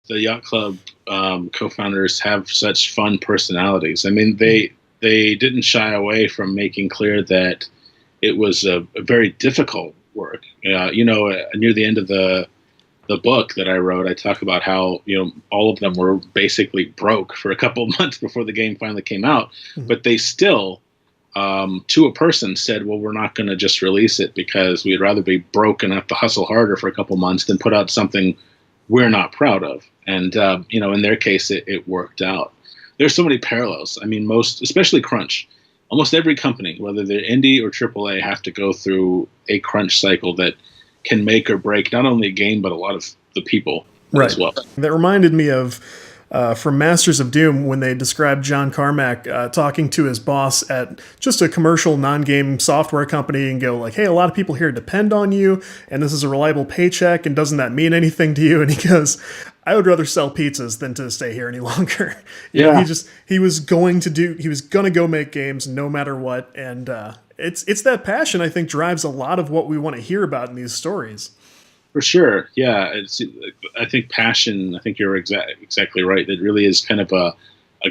the Yacht Club co-founders have such fun personalities. I mean, they didn't shy away from making clear that it was a very difficult work. Near the end of the book that I wrote, I talk about how all of them were basically broke for a couple of months before the game finally came out, but they still, to a person, said, "Well, we're not going to just release it because we'd rather be broke and have to hustle harder for a couple of months than put out something we're not proud of." And in their case, it worked out. There's so many parallels. I mean, especially crunch. Almost every company, whether they're indie or AAA, have to go through a crunch cycle that can make or break not only a game, but a lot of the people as well. That reminded me of from Masters of Doom when they described John Carmack talking to his boss at just a commercial non-game software company and go like, "Hey, a lot of people here depend on you, and this is a reliable paycheck, and doesn't that mean anything to you?" And he goes, "I would rather sell pizzas than to stay here any longer." He was going to go make games no matter what, and it's that passion I think drives a lot of what we want to hear about in these stories. For sure, yeah. I think passion. I think you're exactly right. It really is kind of a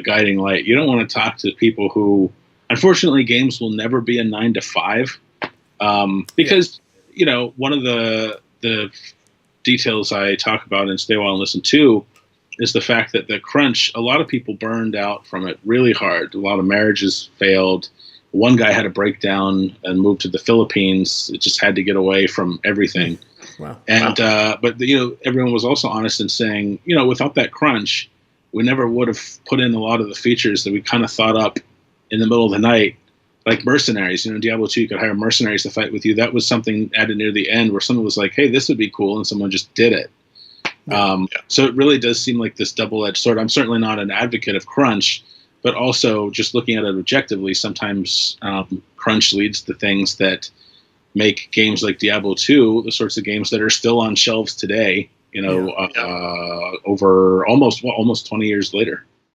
guiding light. You don't want to talk to people who, unfortunately, games will never be a 9 to 5, because one of the details I talk about in Stay While and Listen To is the fact that the crunch. A lot of people burned out from it really hard. A lot of marriages failed. One guy had a breakdown and moved to the Philippines. It just had to get away from everything. Wow. And but everyone was also honest in saying, without that crunch, we never would have put in a lot of the features that we kind of thought up in the middle of the night, like mercenaries. Diablo 2, you could hire mercenaries to fight with you. That was something added near the end where someone was like, "Hey, this would be cool," and someone just did it. So it really does seem like this double-edged sword. I'm certainly not an advocate of crunch, but also just looking at it objectively, sometimes crunch leads to things that make games like Diablo 2 the sorts of games that are still on shelves today, over almost 20 years later.